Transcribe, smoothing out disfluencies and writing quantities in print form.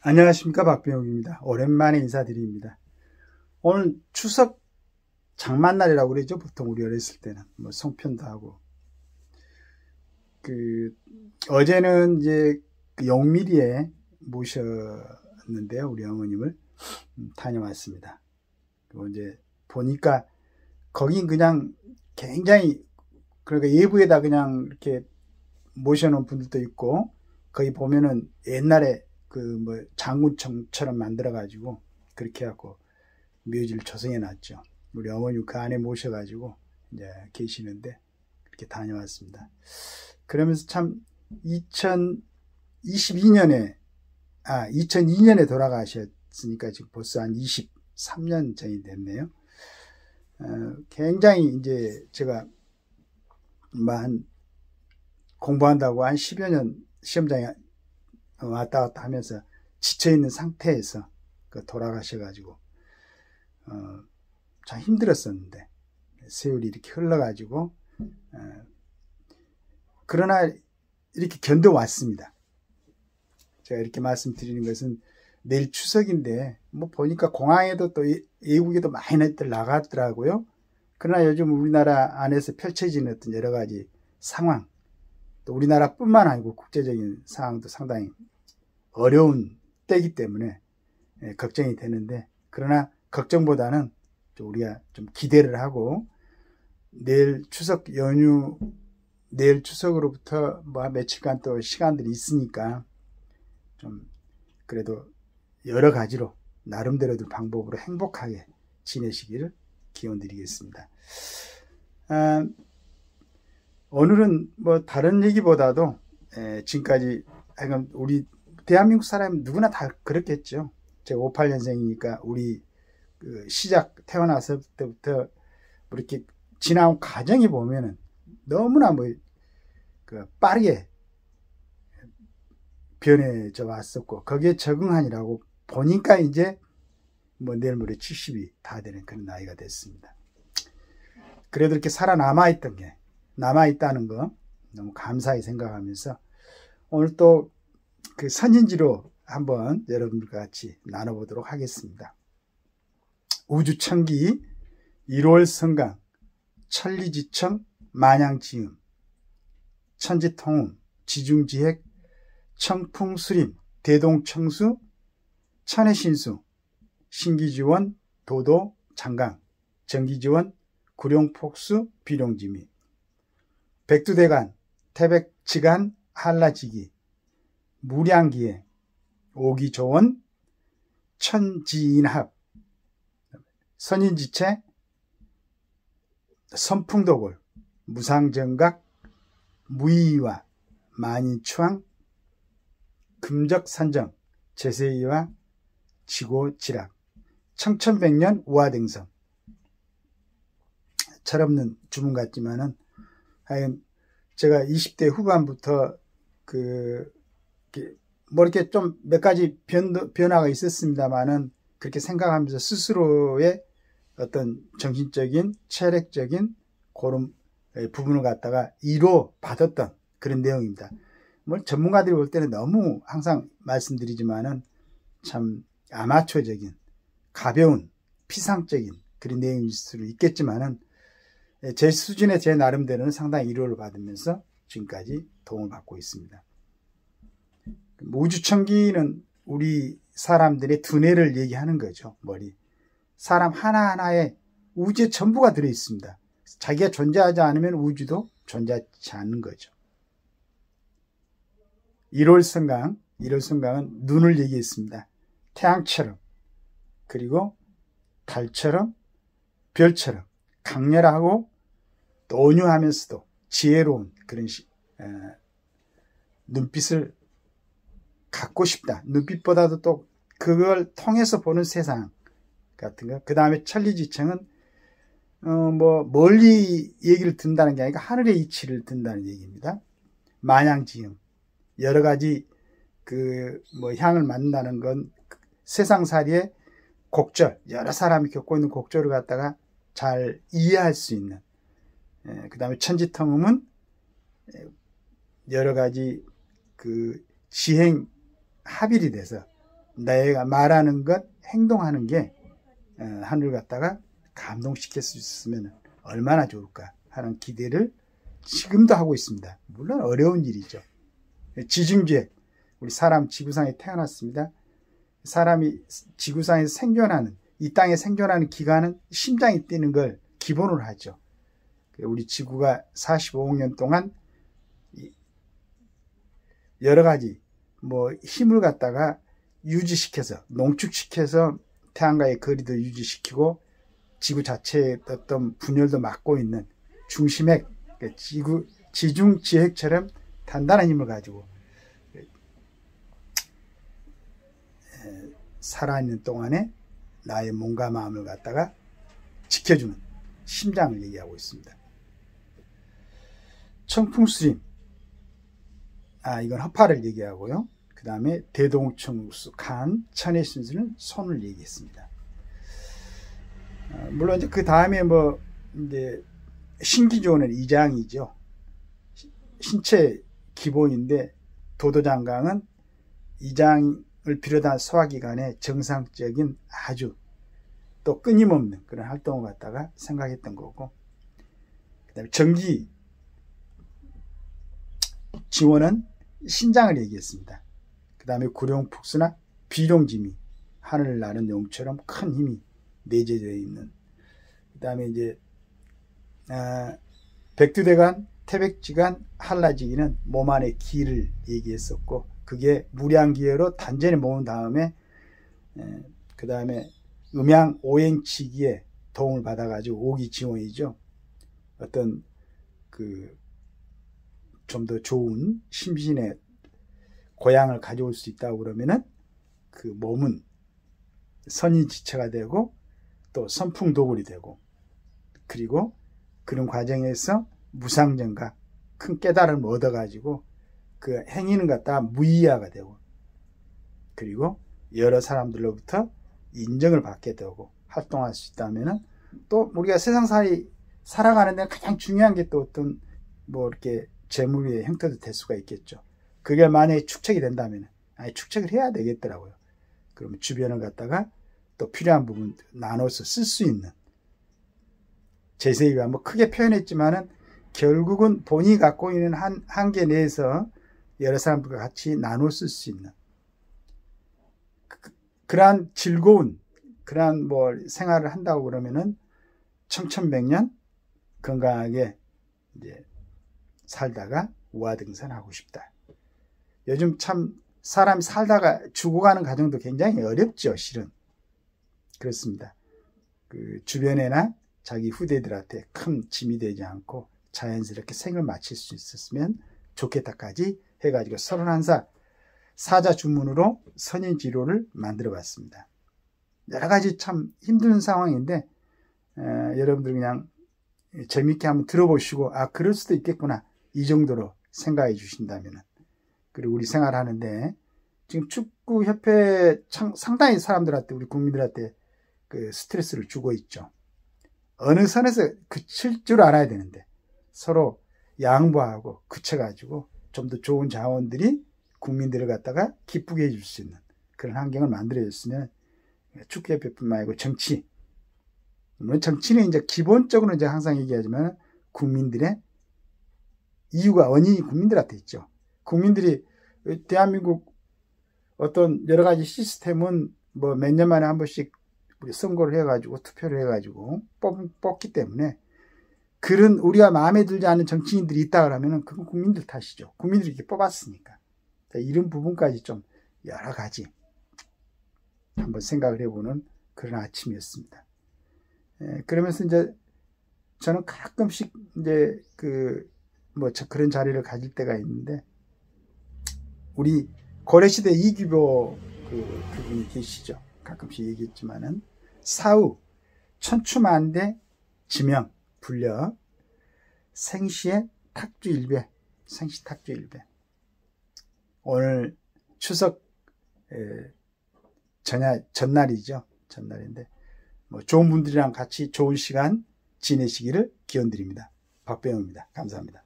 안녕하십니까, 박병욱입니다. 오랜만에 인사드립니다. 오늘 추석 장만날이라고 그러죠. 보통 우리 어렸을 때는 뭐 송편도 하고. 어제는 이제 그 영미리에 모셨는데요, 우리 어머님을 다녀왔습니다. 그리고 이제 보니까 거긴 그냥 굉장히, 그러니까 예부에다 그냥 이렇게 모셔놓은 분들도 있고, 거기 보면은 옛날에 장군청처럼 만들어가지고 그렇게 해갖고 묘지를 조성해 놨죠. 우리 어머님 그 안에 모셔가지고 이제 계시는데 그렇게 다녀왔습니다. 그러면서 참 2002년에 돌아가셨으니까 지금 벌써 한 23년 전이 됐네요. 굉장히 이제 제가 공부한다고 한 10여 년 시험장에 왔다 갔다 하면서 지쳐있는 상태에서 돌아가셔가지고 참 힘들었었는데 세월이 이렇게 흘러가지고 그러나 이렇게 견뎌왔습니다. 제가 이렇게 말씀드리는 것은 내일 추석인데 뭐 보니까 공항에도 또 외국에도 많이들 나갔더라고요. 그러나 요즘 우리나라 안에서 펼쳐지는 어떤 여러 가지 상황, 또 우리나라뿐만 아니고 국제적인 상황도 상당히 어려운 때이기 때문에 걱정이 되는데, 그러나 걱정보다는 우리가 좀 기대를 하고 내일 추석 연휴, 내일 추석으로부터 뭐 며칠간 또 시간들이 있으니까 좀 그래도 여러 가지로 나름대로도 방법으로 행복하게 지내시기를 기원드리겠습니다. 오늘은 뭐 다른 얘기보다도 지금까지 우리 대한민국 사람 누구나 다 그렇겠죠. 제가 58년생이니까 우리 태어났을 때부터 이렇게 지나온 과정이 보면은 너무나 빠르게 변해져 왔었고, 거기에 적응하느라고 보니까 이제 내일 모레 70이 다 되는 그런 나이가 됐습니다. 그래도 이렇게 남아있다는 거 너무 감사히 생각하면서 오늘 또 그 선인지로 한번 여러분들과 같이 나눠보도록 하겠습니다. 우주천기, 1월 성강, 천리지청, 만양지음, 천지통음, 지중지핵, 청풍수림, 대동청수, 천해신수, 신기지원, 도도, 장강, 정기지원, 구룡폭수, 비룡지미, 백두대간, 태백지간, 한라지기, 무량기에, 오기조원, 천지인합, 선인지체, 선풍도골, 무상정각, 무의와, 만인추왕, 금적산정, 제세이와 지고지락, 청천백년 우화등성. 철없는 주문 같지만은 하여간 제가 20대 후반부터 이렇게 좀 몇 가지 변화가 있었습니다만은 그렇게 생각하면서 스스로의 어떤 정신적인, 체력적인 그런 부분을 갖다가 이뤄받았던 그런 내용입니다. 전문가들이 볼 때는 너무 항상 말씀드리지만은 참 아마추어적인, 가벼운, 피상적인 그런 내용일 수도 있겠지만은 제 수준의 제 나름대로는 상당히 이로를 받으면서 지금까지 도움을 받고 있습니다. 우주천기는 우리 사람들의 두뇌를 얘기하는 거죠. 사람 하나하나에 우주의 전부가 들어있습니다. 자기가 존재하지 않으면 우주도 존재하지 않는 거죠. 1월 성강은 눈을 얘기했습니다. 태양처럼, 그리고 달처럼, 별처럼 강렬하고 또 온유하면서도 지혜로운 그런 눈빛을 갖고 싶다. 눈빛보다도 또 그걸 통해서 보는 세상 같은 거. 그 다음에 천리지청은 멀리 얘기를 듣는다는 게 아니라 하늘의 이치를 듣는다는 얘기입니다. 만양지음, 여러 가지 향을 만든다는 건 세상살이의 곡절, 여러 사람이 겪고 있는 곡절을 갖다가 잘 이해할 수 있는. 그 다음에 천지통음은 여러 가지 지행 합일이 돼서 내가 말하는 것, 행동하는 게 하늘을 갖다가 감동시킬 수 있으면 얼마나 좋을까 하는 기대를 지금도 하고 있습니다. 물론 어려운 일이죠. 지중주에 우리 사람 지구상에 태어났습니다. 사람이 지구상에서 생존하는, 이 땅에 생존하는 기간은 심장이 뛰는 걸 기본으로 하죠. 우리 지구가 45억 년 동안 여러 가지 힘을 갖다가 유지시켜서, 농축시켜서 태양과의 거리도 유지시키고 지구 자체의 어떤 분열도 막고 있는 중심핵, 지중지핵처럼 단단한 힘을 가지고 살아있는 동안에 나의 몸과 마음을 갖다가 지켜주는 심장을 얘기하고 있습니다. 청풍수림, 이건 허파를 얘기하고요. 그 다음에 대동청수, 간, 천해신수는 손을 얘기했습니다. 물론 이제 그 다음에 이제 신기조는 2장이죠. 신체 기본인데 도도장강은 2장을 비롯한 소화기관의 정상적인 아주 또 끊임없는 그런 활동을 갖다가 생각했던 거고, 그 다음에 전기 지원은 신장을 얘기했습니다. 그 다음에 구룡폭수나 비룡지미, 하늘을 나는 용처럼 큰 힘이 내재되어 있는, 그 다음에 이제 백두대간, 태백지간, 한라지기는 몸 안의 기를 얘기했었고, 그게 무량기회로 단전에 모은 다음에 그 다음에 음양 오행치기에 도움을 받아가지고 오기지원이죠. 어떤 좀 더 좋은 심신의 고향을 가져올 수 있다고 그러면은 그 몸은 선인지체가 되고 또 선풍도굴이 되고, 그리고 그런 과정에서 무상정각, 큰 깨달음을 얻어가지고 그 행위는 갖다가 무의화가 되고, 그리고 여러 사람들로부터 인정을 받게 되고 활동할 수 있다면은, 또 우리가 세상살이 살아가는 데는 가장 중요한 게 또 어떤 이렇게 재물의 형태도 될 수가 있겠죠. 그게 만약에 축적이 된다면, 축적을 해야 되겠더라고요. 그러면 주변을 갖다가 또 필요한 부분 나눠서 쓸 수 있는, 제세기가 크게 표현했지만은 결국은 본인이 갖고 있는 한계 내에서 여러 사람들과 같이 나눠 쓸 수 있는 그러한 즐거운 그러한 생활을 한다고 그러면은 청천백년 건강하게 이제 살다가 우화등산하고 싶다. 요즘 참 사람이 살다가 죽어가는 과정도 굉장히 어렵죠, 실은. 그렇습니다. 그 주변에나 자기 후대들한테 큰 짐이 되지 않고 자연스럽게 생을 마칠 수 있었으면 좋겠다까지 해가지고 31사 사자 주문으로 선인지로를 만들어 봤습니다. 여러 가지 참 힘든 상황인데 여러분들 그냥 재밌게 한번 들어보시고 그럴 수도 있겠구나, 이 정도로 생각해 주신다면, 그리고 우리 생활하는데 지금 축구협회 상당히 사람들한테, 우리 국민들한테 그 스트레스를 주고 있죠. 어느 선에서 그칠 줄 알아야 되는데 서로 양보하고 그쳐가지고 좀 더 좋은 자원들이 국민들을 갖다가 기쁘게 해줄 수 있는 그런 환경을 만들어줬으면, 축구협회뿐만 아니고 정치, 물론 정치는 이제 기본적으로 이제 항상 얘기하지만 국민들의 이유가, 원인이 국민들한테 있죠. 국민들이 대한민국 어떤 여러 가지 시스템은 몇 년 만에 한 번씩 우리 선거를 해가지고 투표를 해가지고 뽑기 때문에, 그런 우리가 마음에 들지 않는 정치인들이 있다 그러면은 그건 국민들 탓이죠. 국민들이 이렇게 뽑았으니까. 이런 부분까지 좀 여러 가지 한번 생각을 해보는 그런 아침이었습니다. 그러면서 이제 저는 가끔씩 이제 그런 자리를 가질 때가 있는데, 우리 고려시대 이규보 그분이 계시죠. 가끔씩 얘기했지만은 사후 천추만대 지명 불려 생시의 탁주일배, 생시탁주일배. 오늘 추석 전날이죠. 전날인데 좋은 분들이랑 같이 좋은 시간 지내시기를 기원드립니다. 박병호입니다. 감사합니다.